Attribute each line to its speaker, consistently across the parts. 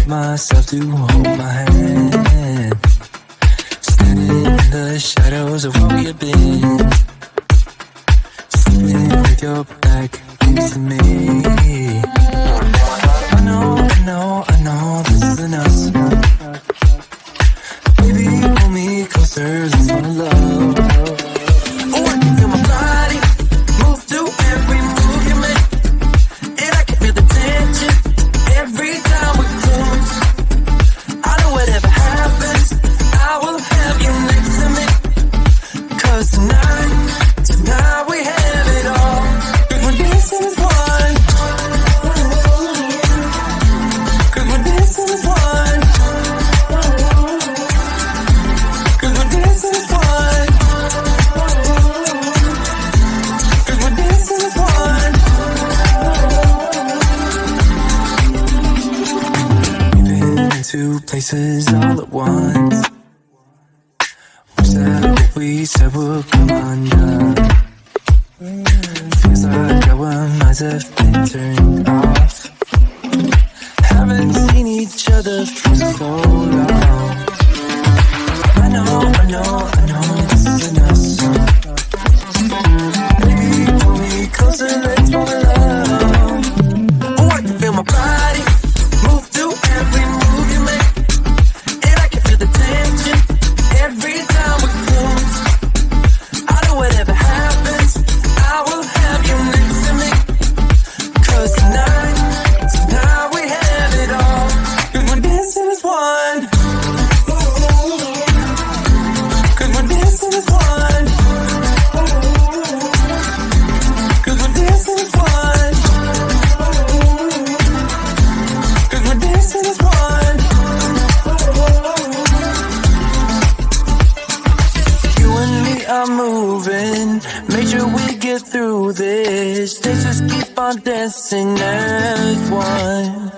Speaker 1: myself to hold my hand. Standing in the shadows of where we have been. Sleeping with your back against me. I know this isn't us. Baby, pull me closer, let's fall in love. Oh, I can feel my body move to every move you make. And I can feel the tension every time we close. I know whatever happens, I will have you next to me. 'Cause tonight we have it all. We're dancing as one. 'Cause we're dancing as one. 'Cause we're dancing as one. 'Cause we're dancing as one. We've been in two places all at once. Wish that what we said would come undone. Feels like our minds have been turned off. Haven't seen each other for so long. I know this isn't us. Baby, pull me closer, let's fall in love. Oh, I can feel my body move to every move you make. And I can feel the tension every time we close. I know whatever happens, I will have you next to me. 'Cause tonight we have it all. 'Cause we're dancing as one. 'Cause we're dancing as one. 'Cause we're dancing as one. 'Cause we're dancing as one. You and me are moving, make sure we get through this. Let's just keep on dancing as one.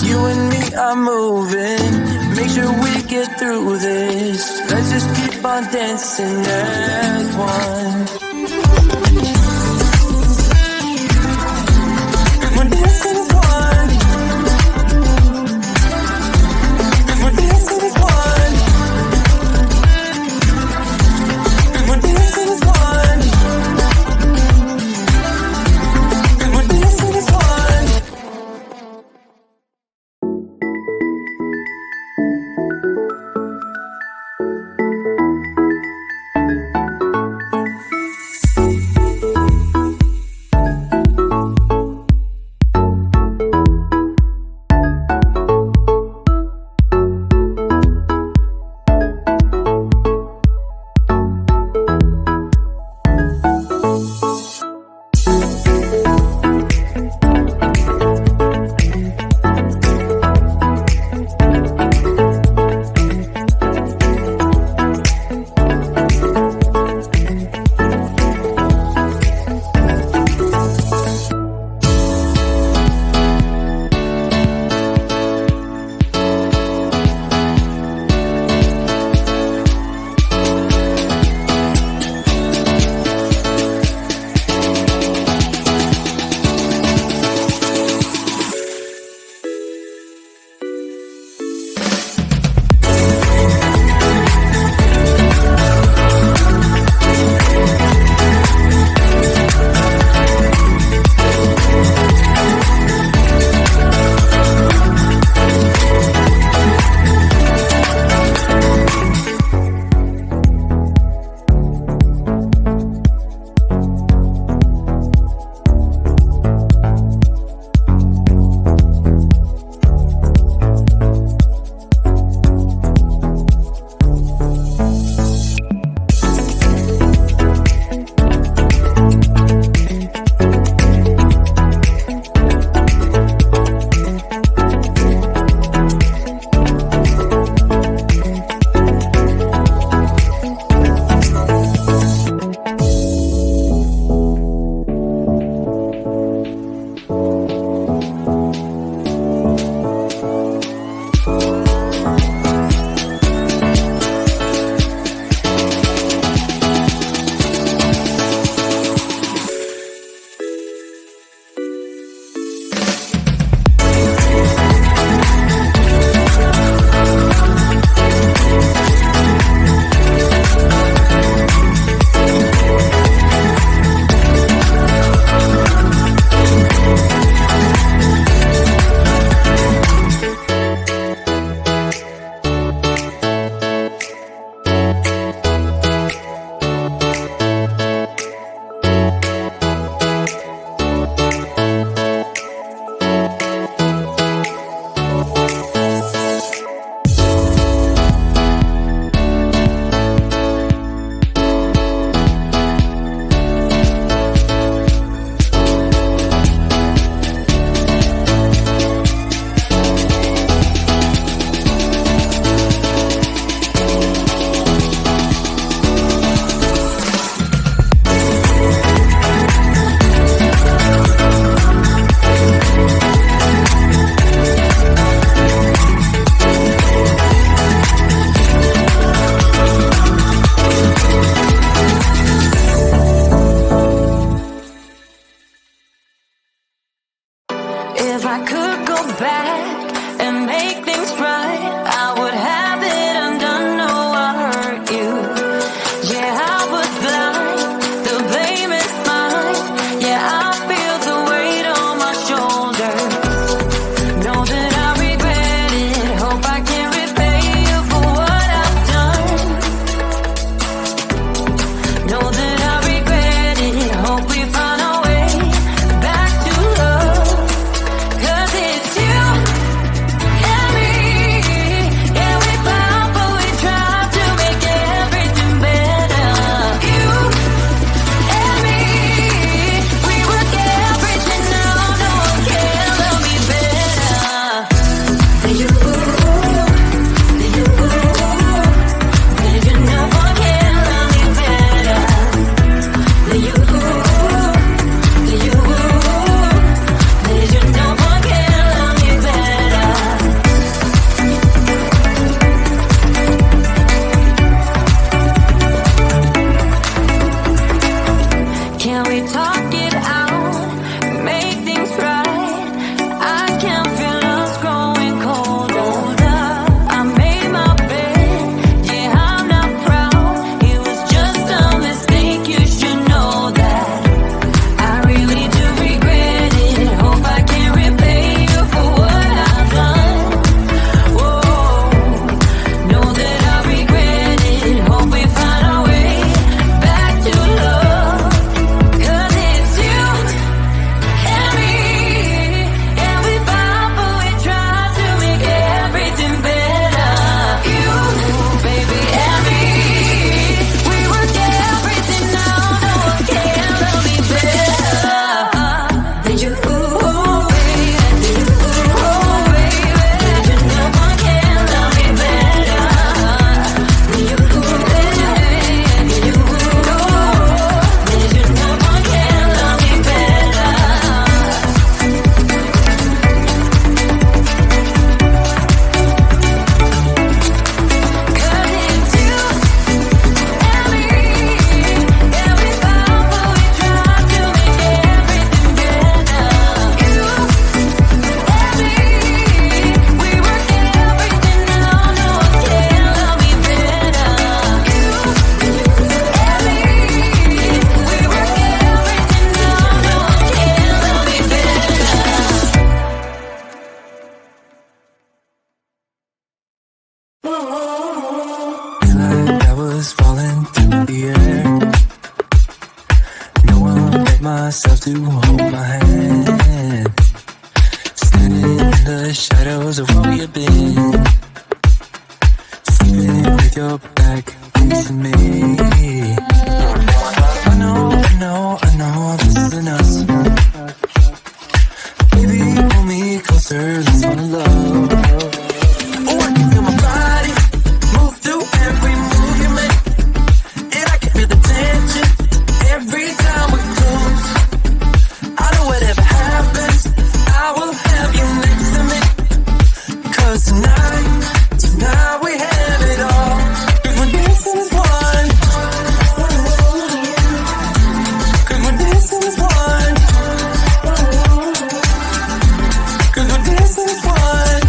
Speaker 1: You and me are moving, make sure we get through this. Let's just keep on dancing as one. 'Cause we're dancing as one. 'Cause we're dancing as one. 'Cause we're dancing as one. 'Cause we're dancing as one. make things right, I would have it undone. No, I hurt you. Yeah, I was blind. The blame is mine. Yeah, I feel the weight on my shoulders. Know that I regret it. Hope I can repay you for what I've done. Know that I regret it. Hope we find our way back to love. 'Cause it's you and me. Yeah, we fought, but we tried to make everything better. You and me, we work everything out. No one can love me better than you. Than you. Than you. No one can love me better than you. Than you. Than you. No one can love me better. Can we talk it out? Make things right. I can feel us growing colder. I made my bed. Yeah, I'm not proud. It was just a mistake. You should know that. I really do regret it. Hope I can repay you for what I've done. Whoa, know that I regret it. Hope we find our way back to love. 'Cause it's you and me. Yeah, we fought, but we tried to make everything better. You, baby, and me. We work everything out. No one can love me better than you, baby. Than you, baby. No one can love me better than you, baby. Than you, no one can love me better. 'Cause it's you and me. Yeah, we fought, but we tried to make everything better. You and me, we work everything out. No one can love me better. You and me, we work everything out. No one can love me better. Like I was falling through the air. No one but myself to hold my hand. Standing in the shadows of where we have been. Sleeping with your back facing me. I know this isn't us. Baby, pull me closer, let's fall in love. Oh, I can feel my body move through every move you make. And I can feel the tension every time we close. I know whatever happens, I will have you next to me. 'Cause tonight we have it all. 'Cause we're dancing as one. 'Cause we're dancing as one. 'Cause we're dancing as one.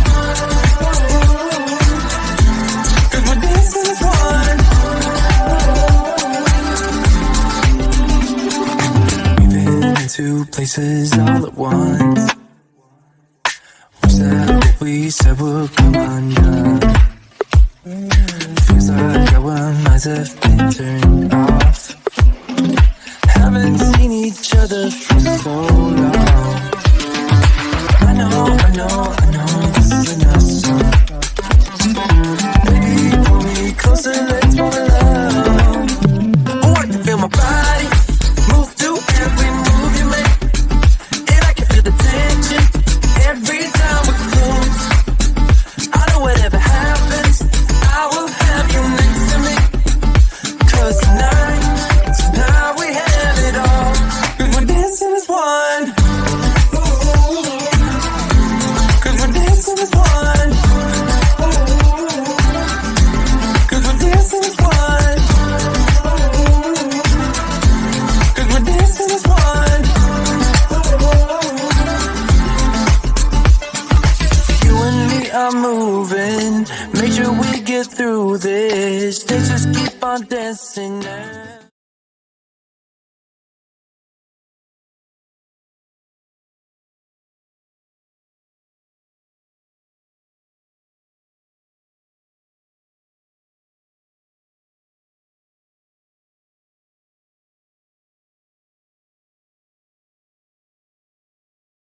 Speaker 1: 'Cause we're dancing as one. We've been into places all at once. Was that what we said would come undone? Feels like our minds have been turned off. Haven't seen each other for so long. I know this isn't us. Baby, pull me closer, let's fall in love. Oh, I can feel my body move through every move you make. And I can feel the tension every time we close. I know whatever happens, I will have you next to me. 'Cause tonight we have it all. 'Cause we're dancing as one. on moving. Make sure we get through this. Let's just keep on dancing now.